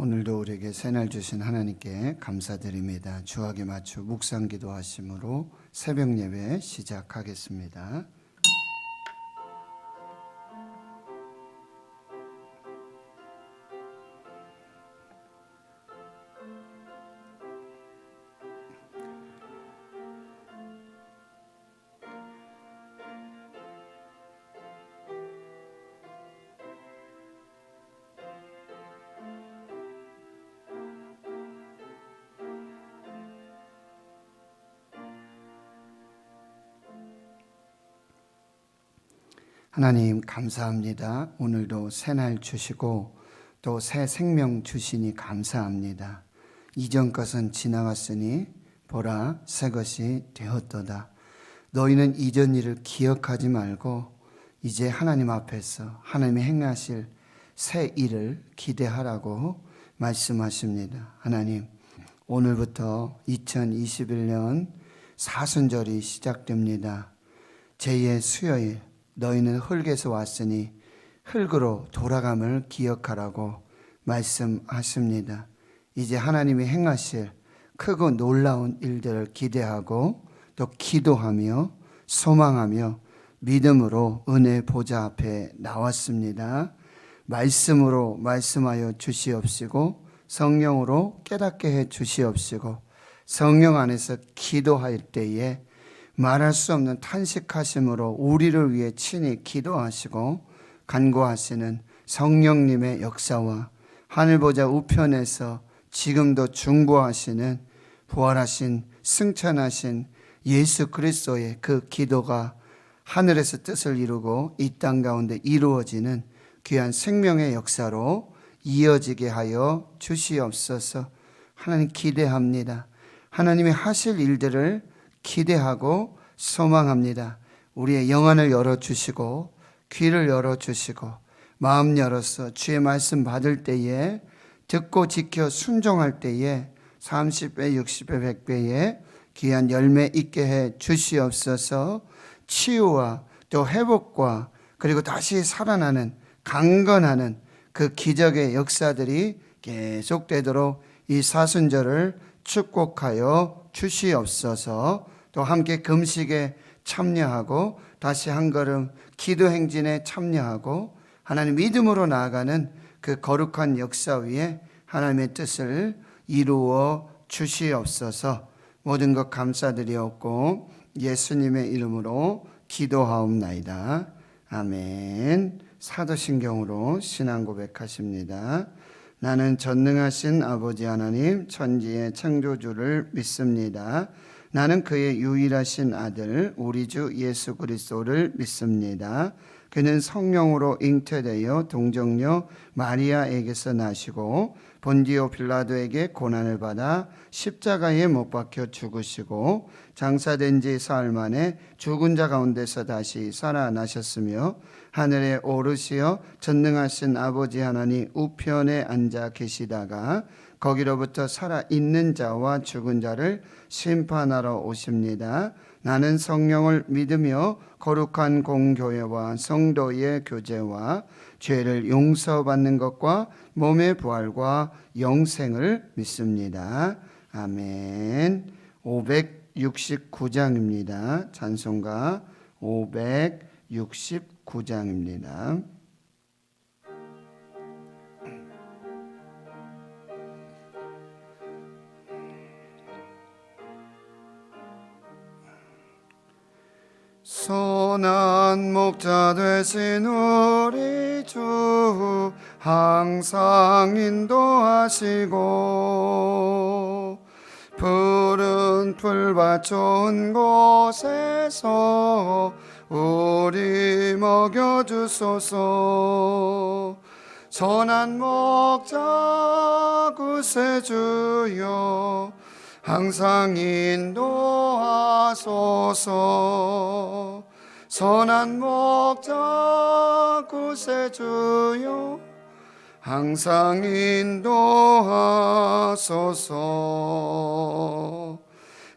오늘도 우리에게 새날 주신 하나님께 감사드립니다. 주하게 맞추 묵상 기도하심으로 새벽 예배 시작하겠습니다. 하나님 감사합니다. 오늘도 새날 주시고 또 새 생명 주시니 감사합니다. 이전 것은 지나갔으니 보라 새 것이 되었도다. 너희는 이전 일을 기억하지 말고 이제 하나님 앞에서 하나님이 행하실 새 일을 기대하라고 말씀하십니다. 하나님, 오늘부터 2021년 사순절이 시작됩니다. 제2의 수요일, 너희는 흙에서 왔으니 흙으로 돌아감을 기억하라고 말씀하십니다. 이제 하나님이 행하실 크고 놀라운 일들을 기대하고 또 기도하며 소망하며 믿음으로 은혜 보좌 앞에 나왔습니다. 말씀으로 말씀하여 주시옵시고 성령으로 깨닫게 해 주시옵시고 성령 안에서 기도할 때에 말할 수 없는 탄식하심으로 우리를 위해 친히 기도하시고 간구하시는 성령님의 역사와 하늘보좌 우편에서 지금도 중보하시는 부활하신 승천하신 예수 그리스도의 그 기도가 하늘에서 뜻을 이루고 이 땅 가운데 이루어지는 귀한 생명의 역사로 이어지게 하여 주시옵소서. 하나님 기대합니다. 하나님이 하실 일들을 기대하고 소망합니다. 우리의 영안을 열어주시고 귀를 열어주시고 마음 열어서 주의 말씀 받을 때에 듣고 지켜 순종할 때에 30배, 60배, 100배의 귀한 열매 있게 해 주시옵소서. 치유와 또 회복과 그리고 다시 살아나는 강건하는 그 기적의 역사들이 계속되도록 이 사순절을 축복하여 주시옵소서. 또 함께 금식에 참여하고 다시 한 걸음 기도 행진에 참여하고 하나님 믿음으로 나아가는 그 거룩한 역사 위에 하나님의 뜻을 이루어 주시옵소서. 모든 것 감사드리옵고 예수님의 이름으로 기도하옵나이다. 아멘. 사도신경으로 신앙 고백하십니다. 나는 전능하신 아버지 하나님 천지의 창조주를 믿습니다. 나는 그의 유일하신 아들 우리 주 예수 그리스도를 믿습니다. 그는 성령으로 잉태되어 동정녀 마리아에게서 나시고 본디오 빌라도에게 고난을 받아 십자가에 못 박혀 죽으시고 장사된 지 사흘 만에 죽은 자 가운데서 다시 살아나셨으며 하늘에 오르시어 전능하신 아버지 하나님 우편에 앉아 계시다가 거기로부터 살아있는 자와 죽은 자를 심판하러 오십니다. 나는 성령을 믿으며 거룩한 공교회와 성도의 교제와 죄를 용서받는 것과 몸의 부활과 영생을 믿습니다. 아멘. 569장입니다. 찬송가 569장입니다. 선한 목자 되신 우리 주 항상 인도하시고 푸른 풀밭 좋은 곳에서 우리 먹여주소서. 선한 목자 구세주여 항상 인도하소서. 선한 목자 구세주여 항상 인도하소서.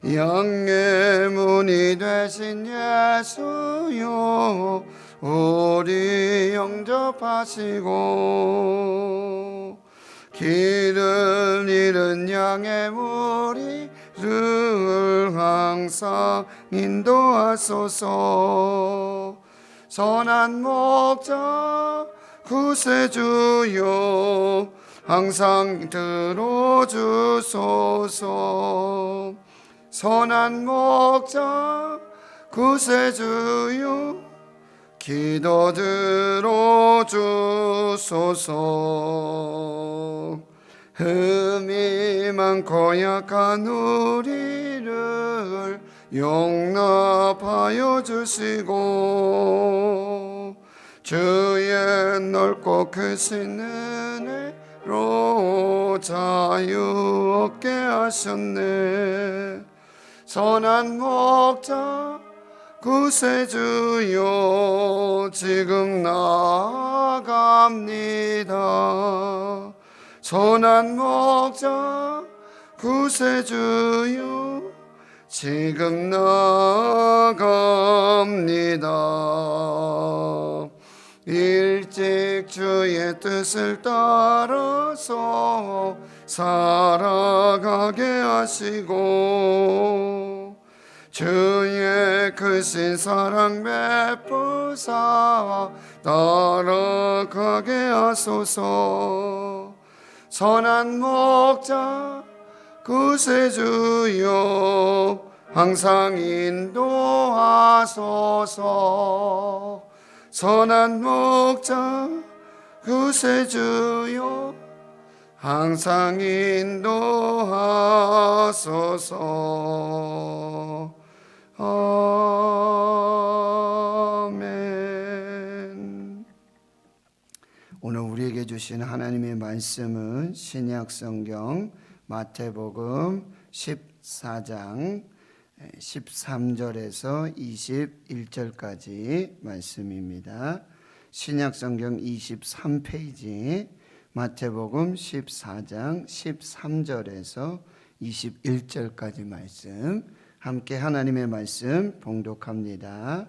영의 문이 되신 예수여 우리 영접하시고 길을 잃은 양의 무리를 항상 인도하소서. 선한 목자 구세주여 항상 들어주소서. 선한 목자 구세주여 기도 들어주소서. 흠이 많고 약한 우리를 용납하여 주시고 주의 넓고 크신 은혜로 자유 얻게 하셨네. 선한 목자 구세주여 지금 나아갑니다. 선한 목자 구세주여 지금 나아갑니다. 일찍 주의 뜻을 따라서 살아가게 하시고 주의 크신 사랑 베푸사 따라가게 하소서. 선한 목자 구세주여 항상 인도하소서. 선한 목자 구세주여 항상 인도하소서. 아멘. 오늘 우리에게 주신 하나님의 말씀은 신약 성경 마태복음 14장 13절에서 21절까지 말씀입니다. 신약 성경 23페이지 마태복음 14장 13절에서 21절까지 말씀, 함께 하나님의 말씀 봉독합니다.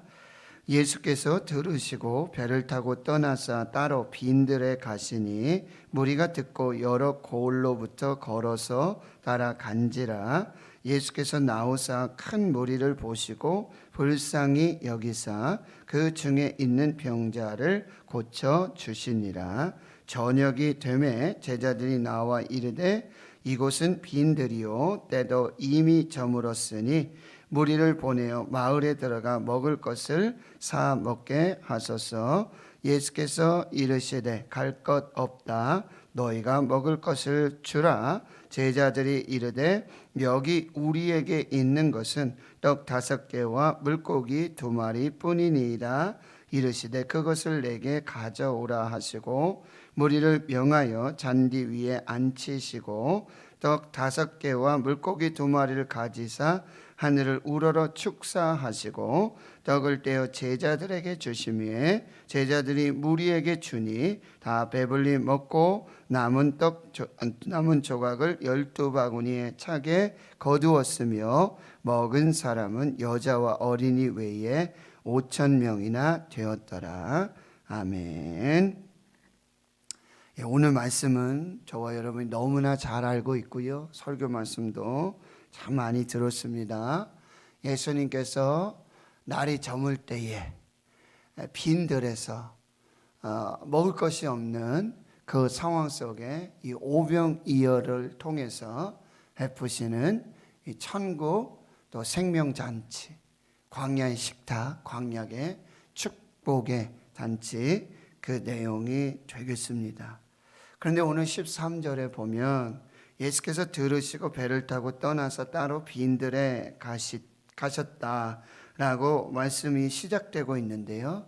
예수께서 들으시고 배를 타고 떠나사 따로 빈들에 가시니 무리가 듣고 여러 고을로부터 걸어서 따라간지라. 예수께서 나오사 큰 무리를 보시고 불쌍히 여기사 그 중에 있는 병자를 고쳐 주시니라. 저녁이 되매 제자들이 나와 이르되 이곳은 빈들이요 때도 이미 저물었으니 무리를 보내어 마을에 들어가 먹을 것을 사 먹게 하소서. 예수께서 이르시되 갈 것 없다. 너희가 먹을 것을 주라. 제자들이 이르되 여기 우리에게 있는 것은 떡 5개와 물고기 2마리 뿐이니이다. 이르시되 그것을 내게 가져오라 하시고 무리를 명하여 잔디 위에 앉히시고 떡 5개와 물고기 2마리를 가지사 하늘을 우러러 축사하시고 떡을 떼어 제자들에게 주시매 제자들이 무리에게 주니 다 배불리 먹고 남은 조각을 12바구니에 차게 거두었으며 먹은 사람은 여자와 어린이 외에 5,000명이나 되었더라. 아멘. 오늘 말씀은 저와 여러분이 너무나 잘 알고 있고요. 설교 말씀도 참 많이 들었습니다. 예수님께서 날이 저물 때에 빈들에서 먹을 것이 없는 그 상황 속에 이 오병이어를 통해서 베푸시는 이 천국 또 생명잔치, 광야의 식탁, 광야의 축복의 잔치, 그 내용이 되겠습니다. 그런데 오늘 13절에 보면 예수께서 들으시고 배를 타고 떠나서 따로 빈들에 가셨다라고 말씀이 시작되고 있는데요.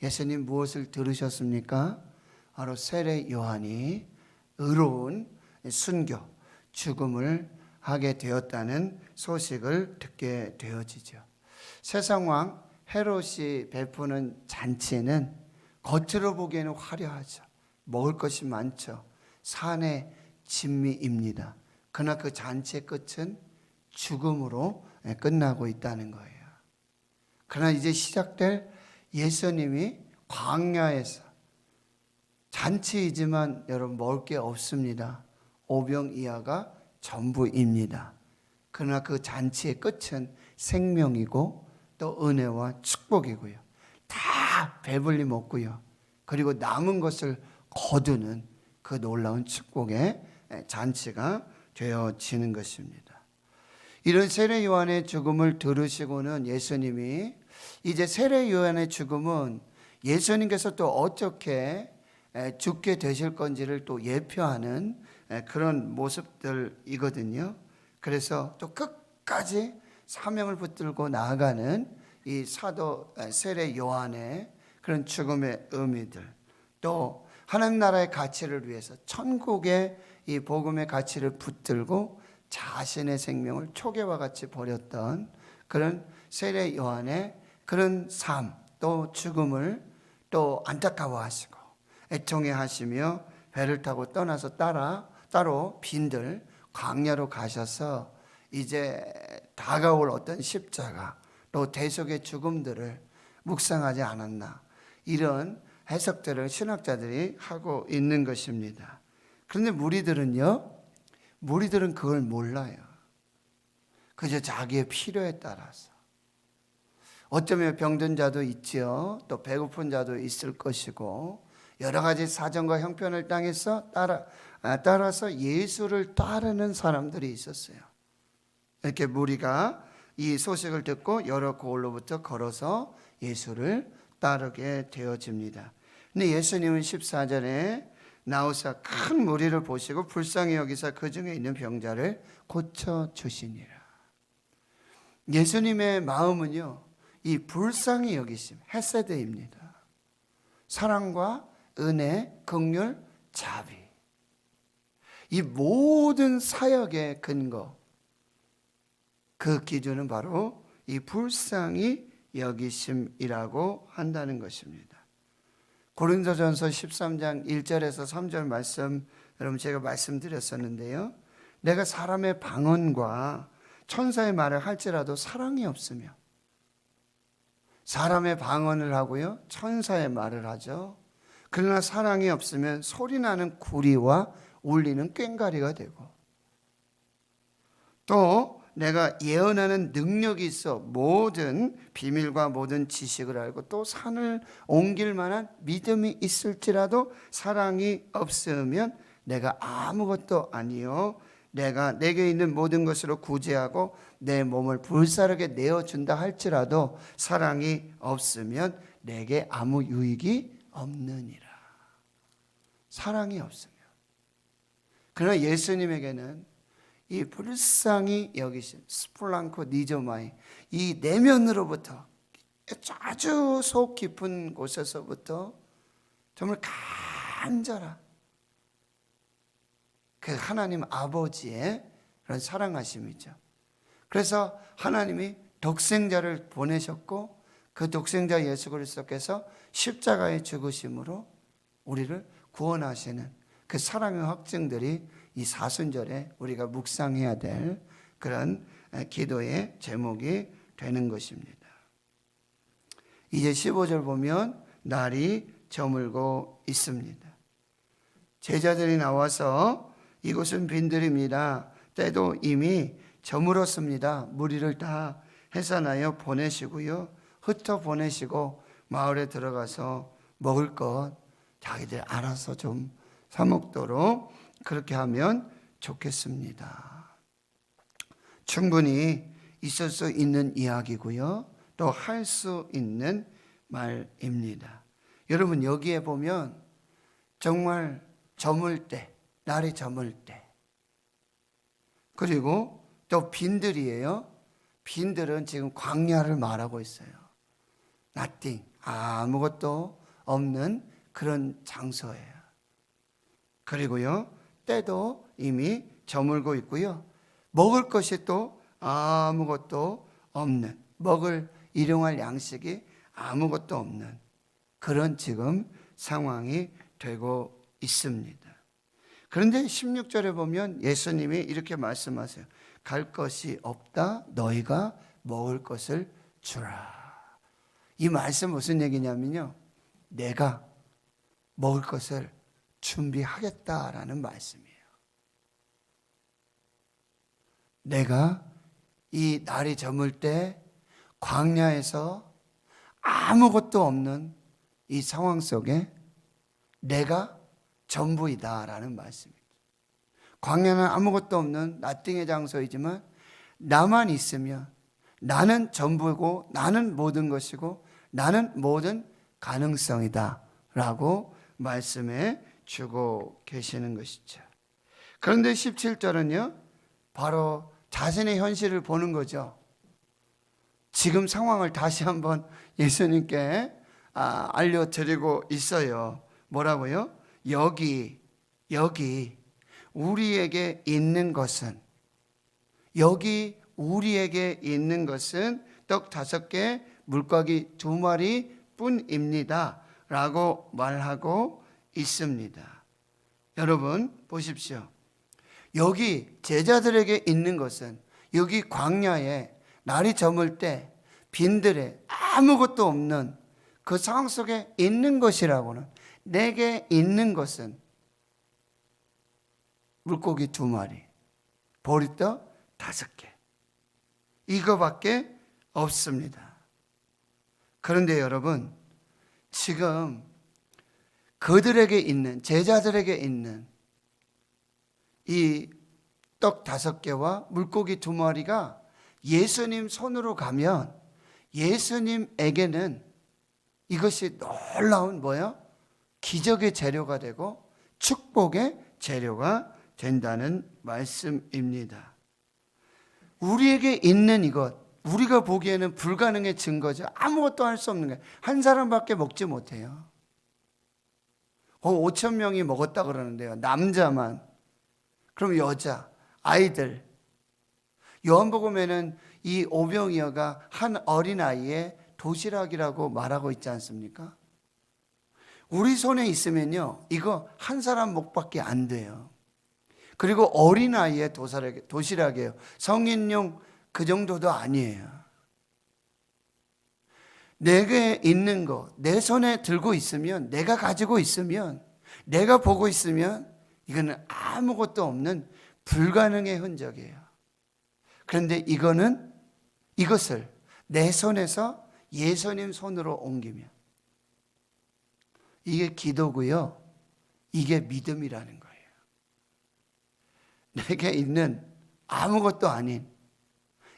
예수님 무엇을 들으셨습니까? 바로 세례 요한이 의로운 순교, 죽음을 하게 되었다는 소식을 듣게 되어지죠. 세상왕 헤롯이 베푸는 잔치는 겉으로 보기에는 화려하죠. 먹을 것이 많죠. 산의 진미입니다. 그러나 그 잔치의 끝은 죽음으로 끝나고 있다는 거예요. 그러나 이제 시작될 예수님이 광야에서 잔치이지만 여러분 먹을 게 없습니다. 5병 이하가 전부입니다. 그러나 그 잔치의 끝은 생명이고 또 은혜와 축복이고요. 다 배불리 먹고요. 그리고 남은 것을 거두는 그 놀라운 축복의 잔치가 되어지는 것입니다. 이런 세례 요한의 죽음을 들으시고는 예수님이 이제 세례 요한의 죽음은 예수님께서 또 어떻게 죽게 되실 건지를 또 예표하는 그런 모습들이거든요. 그래서 또 끝까지 사명을 붙들고 나아가는 이 사도 세례 요한의 그런 죽음의 의미들, 또 하나님 나라의 가치를 위해서 천국의 이 복음의 가치를 붙들고 자신의 생명을 초계와 같이 버렸던 그런 세례 요한의 그런 삶, 또 죽음을 또 안타까워하시고 애통해하시며 배를 타고 떠나서 따로 빈들 광야로 가셔서 이제 다가올 어떤 십자가 또 대속의 죽음들을 묵상하지 않았나, 이런 해석들을 신학자들이 하고 있는 것입니다. 그런데 무리들은 그걸 몰라요. 그저 자기의 필요에 따라서. 어쩌면 병든 자도 있지요. 또 배고픈 자도 있을 것이고 여러 가지 사정과 형편을 당해서 따라서 예수를 따르는 사람들이 있었어요. 이렇게 무리가 이 소식을 듣고 여러 고을로부터 걸어서 예수를 따르게 되어집니다. 근데 예수님은 14절에 나오사 큰 무리를 보시고 불쌍히 여기사 그 중에 있는 병자를 고쳐주시니라. 예수님의 마음은요, 이 불쌍히 여기심, 헤세드입니다. 사랑과 은혜, 긍휼, 자비. 이 모든 사역의 근거, 그 기준은 바로 이 불쌍히 여기심이라고 한다는 것입니다. 고린도전서 13장 1절에서 3절 말씀, 여러분 제가 말씀드렸었는데요. 내가 사람의 방언과 천사의 말을 할지라도 사랑이 없으며, 사람의 방언을 하고요, 천사의 말을 하죠. 그러나 사랑이 없으면 소리나는 구리와 울리는 꽹과리가 되고, 또 내가 예언하는 능력이 있어 모든 비밀과 모든 지식을 알고 또 산을 옮길 만한 믿음이 있을지라도 사랑이 없으면 내가 아무것도 아니요 내가 내게 있는 모든 것으로 구제하고 내 몸을 불사르게 내어준다 할지라도 사랑이 없으면 내게 아무 유익이 없느니라. 사랑이 없으면. 그러나 예수님에게는 이 불쌍히 여기신 스플랑코 니조마이, 이 내면으로부터 아주 속 깊은 곳에서부터 정말 간절한 그 하나님 아버지의 그런 사랑하심이죠. 그래서 하나님이 독생자를 보내셨고 그 독생자 예수 그리스도께서 십자가의 죽으심으로 우리를 구원하시는 그 사랑의 확증들이 이 사순절에 우리가 묵상해야 될 그런 기도의 제목이 되는 것입니다. 이제 15절 보면 날이 저물고 있습니다. 제자들이 나와서 이곳은 빈들입니다. 때도 이미 저물었습니다. 무리를 다 해산하여 보내시고요, 흩어 보내시고 마을에 들어가서 먹을 것 자기들 알아서 좀 사 먹도록 그렇게 하면 좋겠습니다. 충분히 있을 수 있는 이야기고요, 또 할 수 있는 말입니다. 여러분 여기에 보면 정말 저물 때, 날이 저물 때, 그리고 또 빈들이에요. 빈들은 지금 광야를 말하고 있어요. nothing, 아무것도 없는 그런 장소예요. 그리고요, 때도 이미 저물고 있고요, 먹을 것이 또 아무것도 없는, 먹을 일용할 양식이 아무것도 없는 그런 지금 상황이 되고 있습니다. 그런데 16절에 보면 예수님이 이렇게 말씀하세요. 갈 것이 없다, 너희가 먹을 것을 주라. 이 말씀 무슨 얘기냐면요, 내가 먹을 것을 준비하겠다라는 말씀이에요. 내가 이 날이 저물 때 광야에서 아무것도 없는 이 상황 속에 내가 전부이다라는 말씀입니다. 광야는 아무것도 없는 나띵의 장소이지만 나만 있으면 나는 전부고 나는 모든 것이고 나는 모든 가능성이다 라고 말씀해 주고 계시는 것이죠. 그런데 17절은요, 바로 자신의 현실을 보는 거죠. 지금 상황을 다시 한번 예수님께 알려드리고 있어요. 뭐라고요? 여기 우리에게 있는 것은, 여기 우리에게 있는 것은 떡 5개, 물고기 2마리 뿐입니다 라고 말하고 있습니다. 여러분 보십시오. 여기 제자들에게 있는 것은, 여기 광야에 날이 저물 때 빈들에 아무것도 없는 그 상황 속에 있는 것이라고는, 내게 있는 것은 물고기 2마리, 보리떡 5개, 이거밖에 없습니다. 그런데 여러분, 지금 그들에게 있는, 제자들에게 있는 이 떡 5개와 물고기 2마리가 예수님 손으로 가면 예수님에게는 이것이 놀라운 뭐예요? 기적의 재료가 되고 축복의 재료가 된다는 말씀입니다. 우리에게 있는 이것, 우리가 보기에는 불가능의 증거죠. 아무것도 할 수 없는 거예요. 한 사람밖에 먹지 못해요. 5천 명이 먹었다 그러는데요. 남자만. 그럼 여자, 아이들. 요한복음에는 이 오병이어가 한 어린아이의 도시락이라고 말하고 있지 않습니까? 우리 손에 있으면요, 이거 한 사람 목밖에 안 돼요. 그리고 어린아이의 도시락이에요. 성인용 그 정도도 아니에요. 내게 있는 거, 내 손에 들고 있으면, 내가 가지고 있으면, 내가 보고 있으면 이거는 아무것도 없는 불가능의 흔적이에요. 그런데 이것을 내 손에서 예수님 손으로 옮기면 이게 기도고요, 이게 믿음이라는 거예요. 내게 있는 아무것도 아닌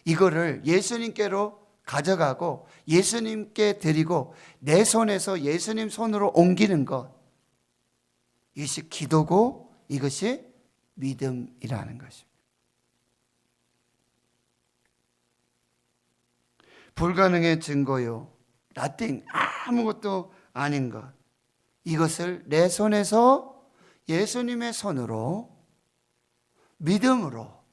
이거를 예수님께로 가져가고 예수님께 드리고 내 손에서 예수님 손으로 옮기는 것, 이것이 기도고 이것이 믿음이라는 것입니다. 불가능의 증거요, nothing, 아무것도 아닌 것, 이것을 내 손에서 예수님의 손으로 믿음으로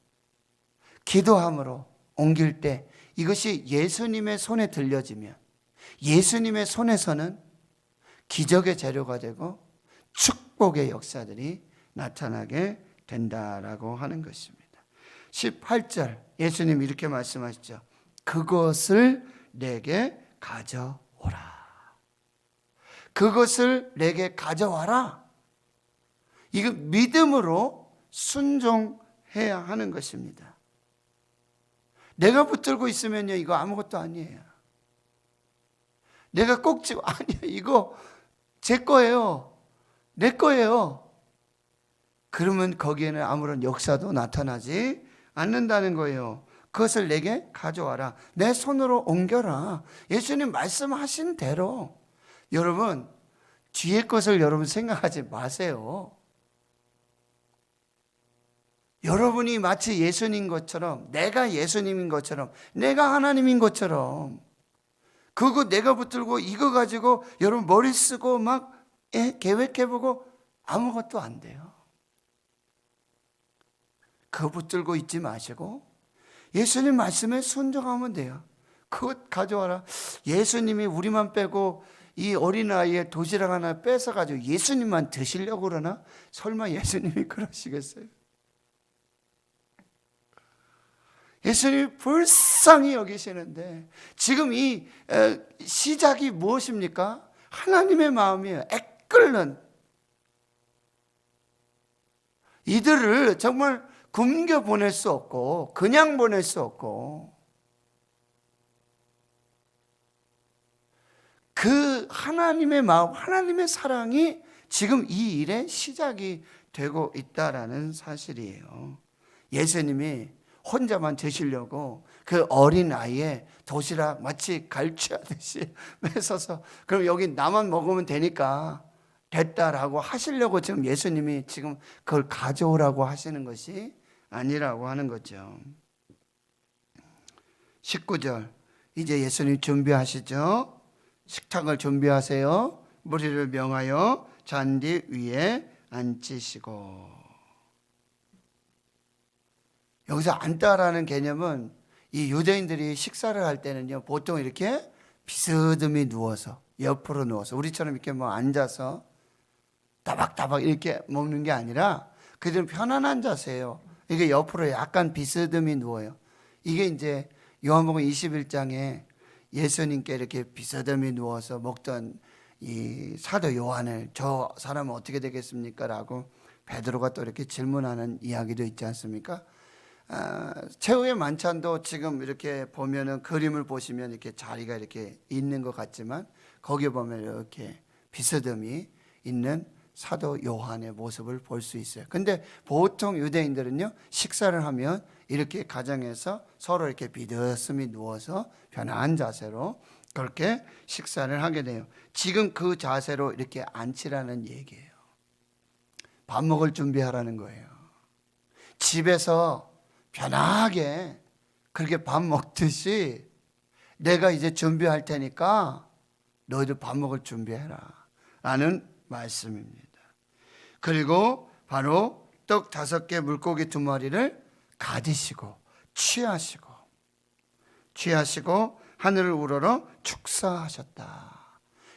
기도함으로 옮길 때 이것이 예수님의 손에 들려지면 예수님의 손에서는 기적의 재료가 되고 축복의 역사들이 나타나게 된다라고 하는 것입니다. 18절 예수님 이렇게 말씀하시죠. 그것을 내게 가져오라. 그것을 내게 가져와라. 이거 믿음으로 순종해야 하는 것입니다. 내가 붙들고 있으면요, 이거 아무것도 아니에요. 내가 꼭 쥐고, 아니요, 이거 제 거예요, 내 거예요. 그러면 거기에는 아무런 역사도 나타나지 않는다는 거예요. 그것을 내게 가져와라. 내 손으로 옮겨라. 예수님 말씀하신 대로. 여러분, 뒤의 것을 여러분 생각하지 마세요. 여러분이 마치 예수님 것처럼, 내가 예수님인 것처럼, 내가 하나님인 것처럼, 그거 내가 붙들고 이거 가지고 여러분 머리 쓰고 막 계획해보고 아무것도 안 돼요. 그거 붙들고 있지 마시고 예수님 말씀에 순종하면 돼요. 그것 가져와라. 예수님이 우리만 빼고 이 어린아이의 도시락 하나 뺏어가지고 예수님만 드시려고 그러나? 설마 예수님이 그러시겠어요? 예수님이 불쌍히 여기시는데 지금 이 시작이 무엇입니까? 하나님의 마음이에요. 애끓는 이들을 정말 굶겨 보낼 수 없고 그냥 보낼 수 없고 그 하나님의 마음, 하나님의 사랑이 지금 이 일의 시작이 되고 있다라는 사실이에요. 예수님이 혼자만 드시려고 그 어린 아이의 도시락 마치 갈취하듯이 뺏어서 그럼 여기 나만 먹으면 되니까 됐다라고 하시려고 지금 예수님이 지금 그걸 가져오라고 하시는 것이 아니라고 하는 거죠. 19절 이제 예수님 준비하시죠. 식탁을 준비하세요. 무리를 명하여 잔디 위에 앉히시고. 여기서 앉다라는 개념은 이 유대인들이 식사를 할 때는요 보통 이렇게 비스듬히 누워서 옆으로 누워서 우리처럼 이렇게 뭐 앉아서 따박따박 이렇게 먹는 게 아니라 그들은 편안한 자세예요. 이게 옆으로 약간 비스듬히 누워요. 이게 이제 요한복음 21장에 예수님께 이렇게 비스듬히 누워서 먹던 이 사도 요한을 저 사람은 어떻게 되겠습니까? 라고 베드로가 또 이렇게 질문하는 이야기도 있지 않습니까? 최후의 만찬도 지금 이렇게 보면은 그림을 보시면 이렇게 자리가 이렇게 있는 것 같지만 거기에 보면 이렇게 비스듬히 있는 사도 요한의 모습을 볼 수 있어요. 근데 보통 유대인들은요 식사를 하면 이렇게 가정에서 서로 이렇게 비스듬히 누워서 편안한 자세로 그렇게 식사를 하게 돼요. 지금 그 자세로 이렇게 앉히라는 얘기예요. 밥 먹을 준비하라는 거예요. 집에서 편하게 그렇게 밥 먹듯이 내가 이제 준비할 테니까 너희들 밥 먹을 준비해라 라는 말씀입니다. 그리고 바로 떡 5개 물고기 2마리를 가지시고 취하시고 하늘을 우러러 축사하셨다.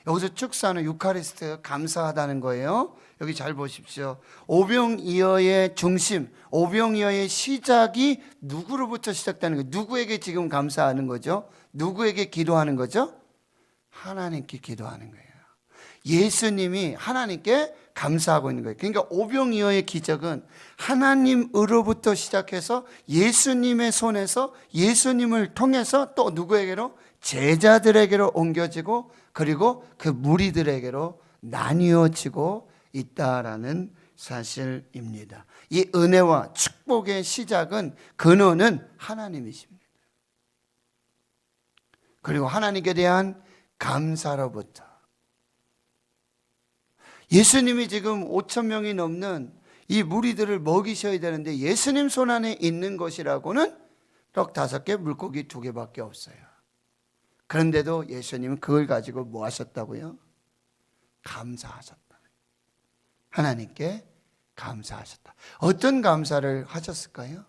여기서 축사는 유카리스트 감사하다는 거예요. 여기 잘 보십시오. 오병이어의 중심, 오병이어의 시작이 누구로부터 시작되는 거예요? 누구에게 지금 감사하는 거죠? 누구에게 기도하는 거죠? 하나님께 기도하는 거예요. 예수님이 하나님께 감사하고 있는 거예요. 그러니까 오병이어의 기적은 하나님으로부터 시작해서 예수님의 손에서 예수님을 통해서 또 누구에게로? 제자들에게로 옮겨지고 그리고 그 무리들에게로 나뉘어지고 있다라는 사실입니다. 이 은혜와 축복의 시작은 근원은 하나님이십니다. 그리고 하나님께 대한 감사로부터 예수님이 지금 5천 명이 넘는 이 무리들을 먹이셔야 되는데 예수님 손 안에 있는 것이라고는 떡 5개, 물고기 2개밖에 없어요. 그런데도 예수님은 그걸 가지고 뭐 하셨다고요? 감사하셨다. 하나님께 감사하셨다. 어떤 감사를 하셨을까요?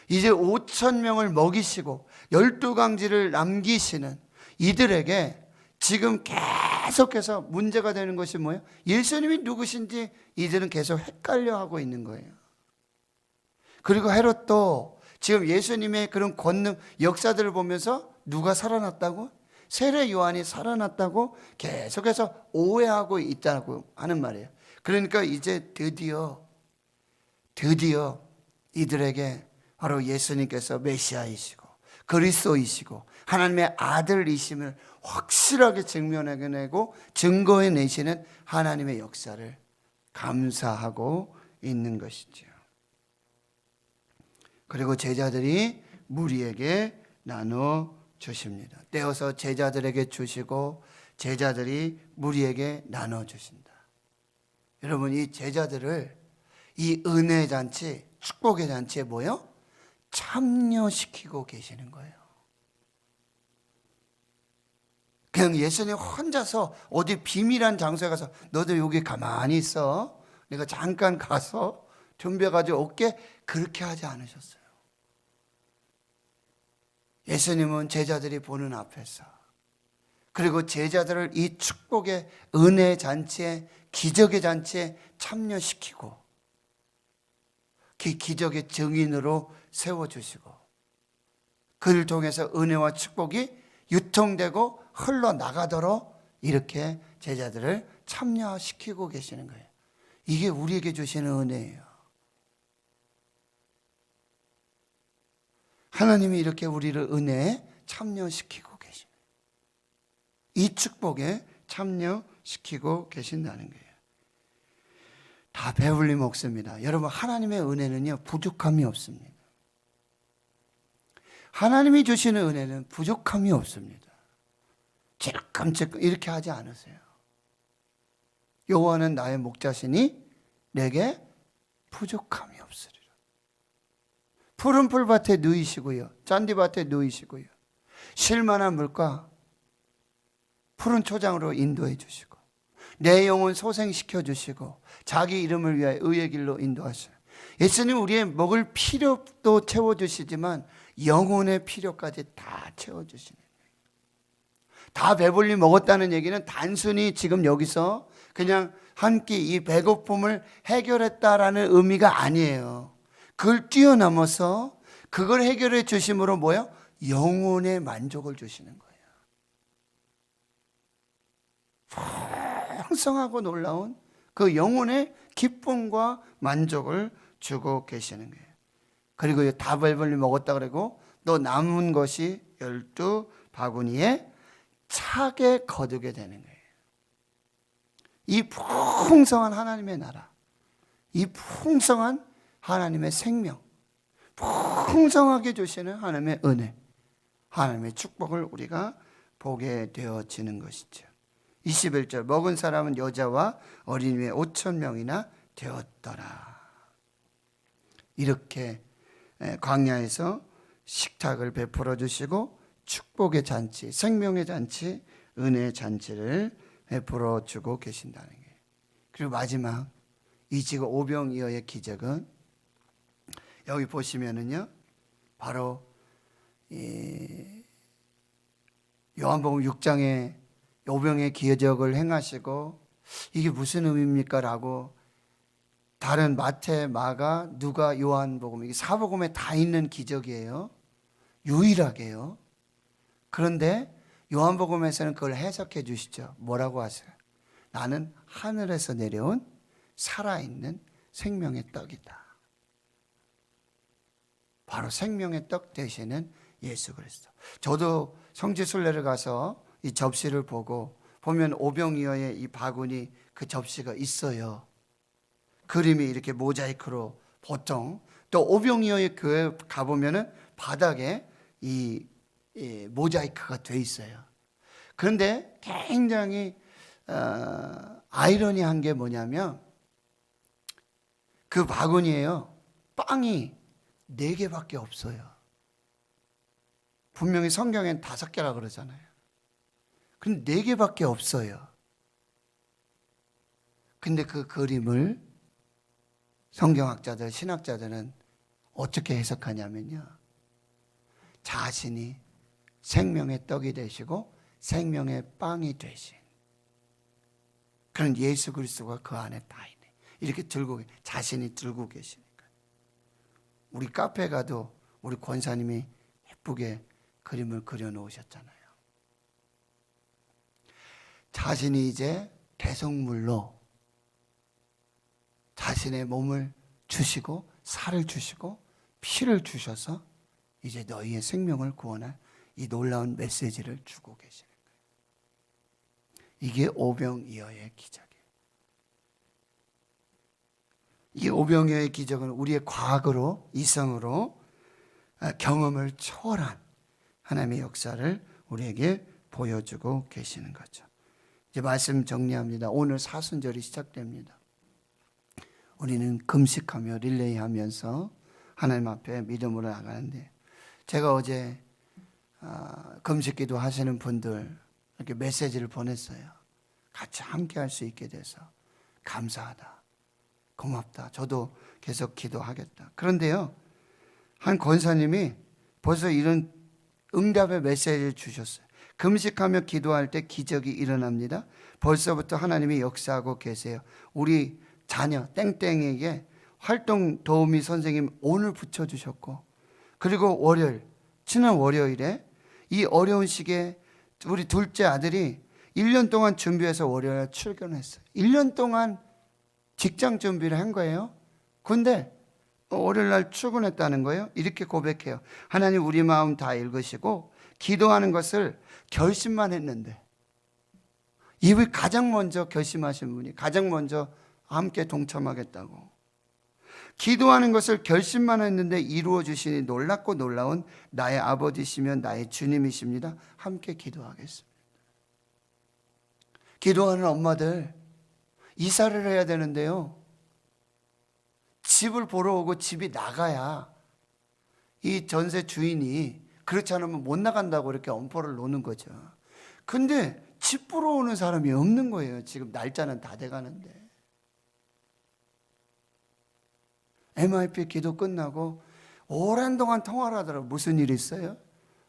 이제 5천 명을 먹이시고 12강지를 남기시는 이들에게 지금 계속해서 문제가 되는 것이 뭐예요? 예수님이 누구신지 이들은 계속 헷갈려하고 있는 거예요. 그리고 헤롯도 지금 예수님의 그런 권능, 역사들을 보면서 누가 살아났다고? 세례 요한이 살아났다고 계속해서 오해하고 있다고 하는 말이에요. 그러니까 이제 드디어 이들에게 바로 예수님께서 메시아이시고 그리스도이시고 하나님의 아들이심을 확실하게 증명해내고 증거해내시는 하나님의 역사를 감사하고 있는 것이죠. 그리고 제자들이 무리에게 나눠 주십니다. 떼어서 제자들에게 주시고 제자들이 무리에게 나눠 주신다. 여러분, 이 제자들을 이 은혜 잔치, 축복의 잔치에 뭐요? 참여시키고 계시는 거예요. 그냥 예수님 혼자서 어디 비밀한 장소에 가서 너도 여기 가만히 있어, 내가 잠깐 가서 준비해가지고 올게, 그렇게 하지 않으셨어요. 예수님은 제자들이 보는 앞에서, 그리고 제자들을 이 축복의 은혜 잔치에, 기적의 잔치에 참여시키고 그 기적의 증인으로 세워주시고 그를 통해서 은혜와 축복이 유통되고 흘러나가도록 이렇게 제자들을 참여시키고 계시는 거예요. 이게 우리에게 주시는 은혜예요. 하나님이 이렇게 우리를 은혜에 참여시키고 계십니다. 이 축복에 참여시키고 계신다는 거예요. 다 배불리 먹습니다. 여러분, 하나님의 은혜는요, 부족함이 없습니다. 하나님이 주시는 은혜는 부족함이 없습니다. 찔끔찔끔 이렇게 하지 않으세요. 여호와는 나의 목자시니 내게 부족함이 없으리라. 푸른 풀밭에 누이시고요, 잔디밭에 누이시고요, 쉴만한 물과 푸른 초장으로 인도해 주시고, 내 영혼 소생시켜 주시고, 자기 이름을 위하여 의의 길로 인도하셔요. 예수님 우리의 먹을 필요도 채워주시지만 영혼의 필요까지 다 채워주시는 거예요. 다 배불리 먹었다는 얘기는 단순히 지금 여기서 그냥 한 끼 이 배고픔을 해결했다라는 의미가 아니에요. 그걸 뛰어넘어서 그걸 해결해 주심으로 뭐예요? 영혼의 만족을 주시는 거예요. 풍성하고 놀라운 그 영혼의 기쁨과 만족을 주고 계시는 거예요. 그리고 다 배불리 먹었다 그러고 또 남은 것이 12바구니에 차게 거두게 되는 거예요. 이 풍성한 하나님의 나라, 이 풍성한 하나님의 생명, 풍성하게 주시는 하나님의 은혜, 하나님의 축복을 우리가 보게 되어지는 것이죠. 21절, 먹은 사람은 여자와 어린이의 5,000명이나 되었더라. 이렇게 광야에서 식탁을 베풀어 주시고 축복의 잔치, 생명의 잔치, 은혜의 잔치를 베풀어 주고 계신다는 거예요. 그리고 마지막 이 지금 오병이어의 기적은 여기 보시면은요, 바로 이 요한복음 6장에 오병의 기적을 행하시고 이게 무슨 의미입니까? 라고 다른 마태, 마가, 누가, 요한복음, 이게 사복음에 다 있는 기적이에요. 유일하게요. 그런데 요한복음에서는 그걸 해석해 주시죠. 뭐라고 하세요? 나는 하늘에서 내려온 살아있는 생명의 떡이다. 바로 생명의 떡 되시는 예수 그리스도. 저도 성지순례를 가서 이 접시를 보고 보면 오병이어의 이 바구니 그 접시가 있어요. 그림이 이렇게 모자이크로 보통, 또 오병이어의 교회 가보면은 바닥에 이 모자이크가 돼 있어요. 그런데 굉장히 아이러니한 게 뭐냐면 그 바구니에요, 빵이 4개밖에 없어요. 분명히 성경엔 5개라 그러잖아요. 근데 4개밖에 없어요. 근데 그 그림을 성경학자들, 신학자들은 어떻게 해석하냐면요, 자신이 생명의 떡이 되시고 생명의 빵이 되신 그런 예수 그리스도가 그 안에 다 있네. 이렇게 자신이 들고 계시니까. 우리 카페 가도 우리 권사님이 예쁘게 그림을 그려놓으셨잖아요. 자신이 이제 대성물로 자신의 몸을 주시고 살을 주시고 피를 주셔서 이제 너희의 생명을 구원할 이 놀라운 메시지를 주고 계시는 거예요. 이게 오병이어의 기적이에요. 이 오병이어의 기적은 우리의 과거로, 이성으로 경험을 초월한 하나님의 역사를 우리에게 보여주고 계시는 거죠. 이제 말씀 정리합니다. 오늘 사순절이 시작됩니다. 우리는 금식하며 릴레이하면서 하나님 앞에 믿음으로 나가는데, 제가 어제 금식기도 하시는 분들 이렇게 메시지를 보냈어요. 같이 함께 할 수 있게 돼서 감사하다, 고맙다, 저도 계속 기도하겠다. 그런데요, 한 권사님이 벌써 이런 응답의 메시지를 주셨어요. 금식하며 기도할 때 기적이 일어납니다. 벌써부터 하나님이 역사하고 계세요. 우리 자녀 땡땡에게 활동 도우미 선생님 오늘 붙여주셨고, 그리고 월요일, 지난 월요일에 이 어려운 시기에 우리 둘째 아들이 1년 동안 준비해서 월요일에 출근했어요. 1년 동안 직장 준비를 한 거예요. 근데 월요일날 출근했다는 거예요. 이렇게 고백해요. 하나님, 우리 마음 다 읽으시고 기도하는 것을 결심만 했는데, 이분이 가장 먼저 결심하신 분이, 가장 먼저 함께 동참하겠다고, 기도하는 것을 결심만 했는데 이루어 주시니 놀랍고 놀라운 나의 아버지시며 나의 주님이십니다. 함께 기도하겠습니다. 기도하는 엄마들, 이사를 해야 되는데요, 집을 보러 오고 집이 나가야 이 전세 주인이, 그렇지 않으면 못 나간다고 이렇게 엄포를 놓는 거죠. 근데 집 보러 오는 사람이 없는 거예요. 지금 날짜는 다 돼가는데. MIP 기도 끝나고 오랜 동안 통화를 하더라고요. 무슨 일이 있어요?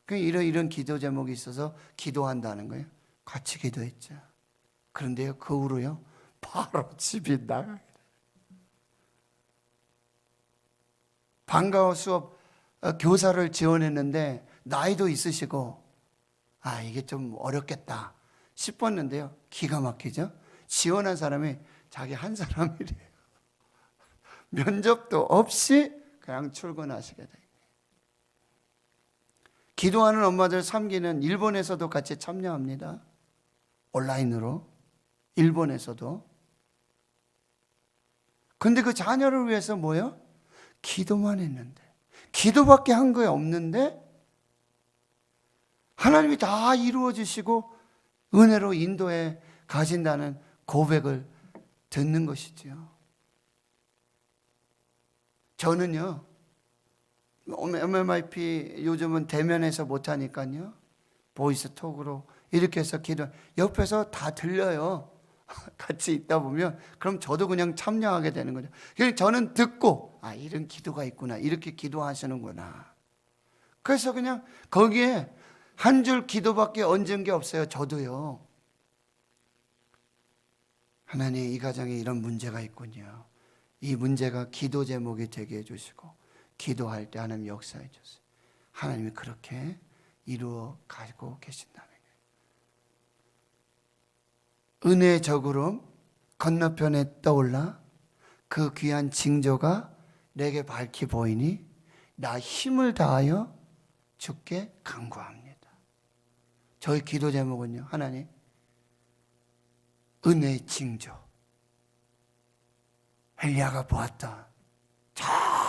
이런 기도 제목이 있어서 기도한다는 거예요. 같이 기도했죠. 그런데요, 그 후로요, 바로 집이 나가요. 방과후 수업 교사를 지원했는데 나이도 있으시고 이게 좀 어렵겠다 싶었는데요, 기가 막히죠. 지원한 사람이 자기 한 사람이래요. 면접도 없이 그냥 출근하시게 돼요. 기도하는 엄마들 섬기는 일본에서도 같이 참여합니다. 온라인으로. 일본에서도. 근데 그 자녀를 위해서 뭐예요? 기도만 했는데, 기도밖에 한 거에 없는데 하나님이 다 이루어 주시고 은혜로 인도해 가신다는 고백을 듣는 것이지요. 저는요, MMIP 요즘은 대면에서 못하니까요, 보이스톡으로 이렇게 해서 기도, 옆에서 다 들려요. 같이 있다 보면 그럼 저도 그냥 참여하게 되는 거죠. 그냥 저는 듣고 이런 기도가 있구나, 이렇게 기도하시는구나. 그래서 그냥 거기에 한 줄 기도밖에 얹은 게 없어요. 저도요. 하나님, 이 가정에 이런 문제가 있군요. 이 문제가 기도 제목이 되게 해주시고 기도할 때 하나님 역사해 주세요. 하나님이 그렇게 이루어 가고 계신다는 거예요. 은혜의 저구름 건너편에 떠올라 그 귀한 징조가 내게 밝히 보이니 나 힘을 다하여 주께 간구합니다. 저희 기도 제목은요, 하나님, 은혜의 징조. 엘리야가 보았던 저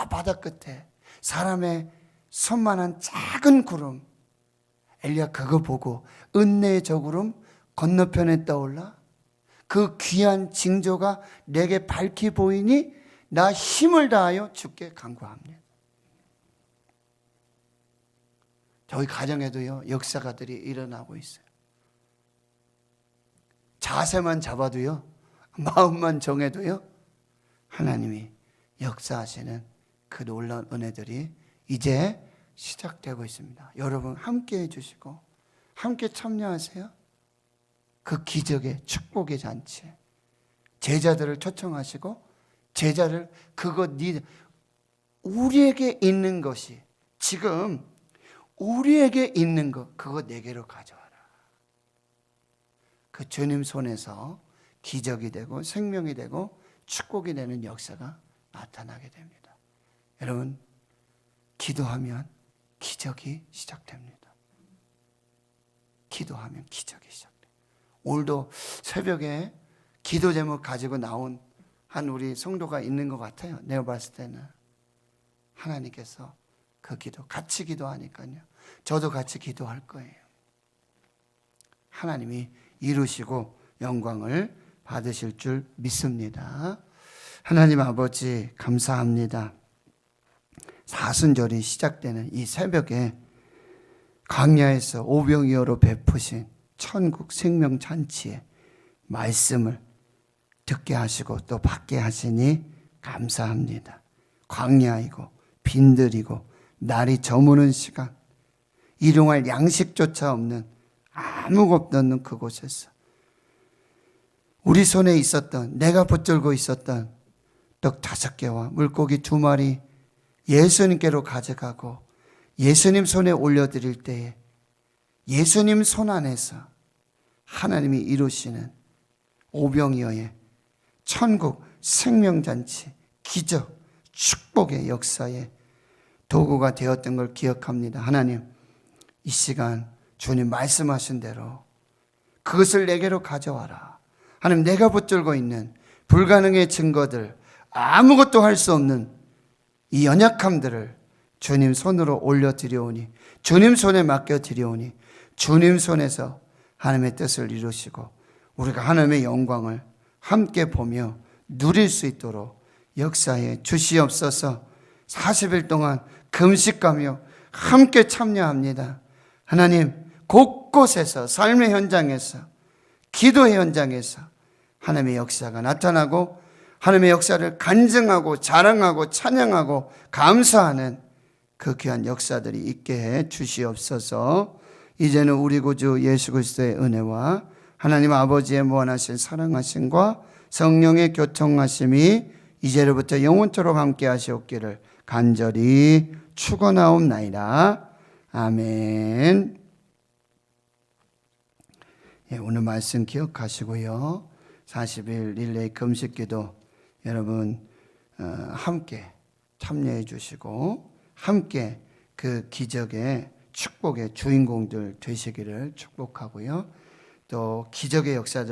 바다 끝에 사람의 손만한 작은 구름, 엘리야 그거 보고 은혜의 저 구름 건너편에 떠올라 그 귀한 징조가 내게 밝히 보이니 나 힘을 다하여 주께 간구합니다. 저희 가정에도요, 역사가들이 일어나고 있어요. 자세만 잡아도요, 마음만 정해도요, 하나님이 역사하시는 그 놀라운 은혜들이 이제 시작되고 있습니다. 여러분 함께 해주시고 함께 참여하세요. 그 기적의 축복의 잔치에 제자들을 초청하시고, 제자를 우리에게 있는 것이, 지금 우리에게 있는 것, 그거 내게로 가져와라. 그 주님 손에서 기적이 되고 생명이 되고 축복이 되는 역사가 나타나게 됩니다. 여러분, 기도하면 기적이 시작됩니다. 기도하면 기적이 시작돼요. 오늘도 새벽에 기도 제목 가지고 나온 한 우리 성도가 있는 것 같아요. 내가 봤을 때는 하나님께서 그 기도 같이 기도하니까요, 저도 같이 기도할 거예요. 하나님이 이루시고 영광을 받으실 줄 믿습니다. 하나님 아버지, 감사합니다. 사순절이 시작되는 이 새벽에 광야에서 오병이어로 베푸신 천국 생명잔치의 말씀을 듣게 하시고 또 받게 하시니 감사합니다. 광야이고 빈들이고 날이 저무는 시간, 일용할 양식조차 없는, 아무것도 없는 그곳에서 우리 손에 있었던, 내가 붙들고 있었던 떡 5개와 물고기 2마리 예수님께로 가져가고 예수님 손에 올려드릴 때에 예수님 손 안에서 하나님이 이루시는 오병이어의 천국 생명잔치, 기적, 축복의 역사에 도구가 되었던 걸 기억합니다. 하나님, 이 시간 주님 말씀하신 대로 그것을 내게로 가져와라. 하나님, 내가 붙들고 있는 불가능의 증거들, 아무것도 할 수 없는 이 연약함들을 주님 손으로 올려드려오니, 주님 손에 맡겨드려오니, 주님 손에서 하나님의 뜻을 이루시고 우리가 하나님의 영광을 함께 보며 누릴 수 있도록 역사에 주시옵소서. 40일 동안 금식하며 함께 참여합니다. 하나님, 곳곳에서 삶의 현장에서, 기도의 현장에서 하나님의 역사가 나타나고 하나님의 역사를 간증하고 자랑하고 찬양하고 감사하는 그 귀한 역사들이 있게 해 주시옵소서. 이제는 우리 구주 예수 그리스도의 은혜와 하나님 아버지의 무한하신 사랑하심과 성령의 교통하심이 이제로부터 영원토록 함께 하시옵기를 간절히 축원하옵나이다. 아멘. 오늘 말씀 기억하시고요. 40일 릴레이 금식기도 여러분 함께 참여해 주시고 함께 그 기적의 축복의 주인공들 되시기를 축복하고요. 또 기적의 역사들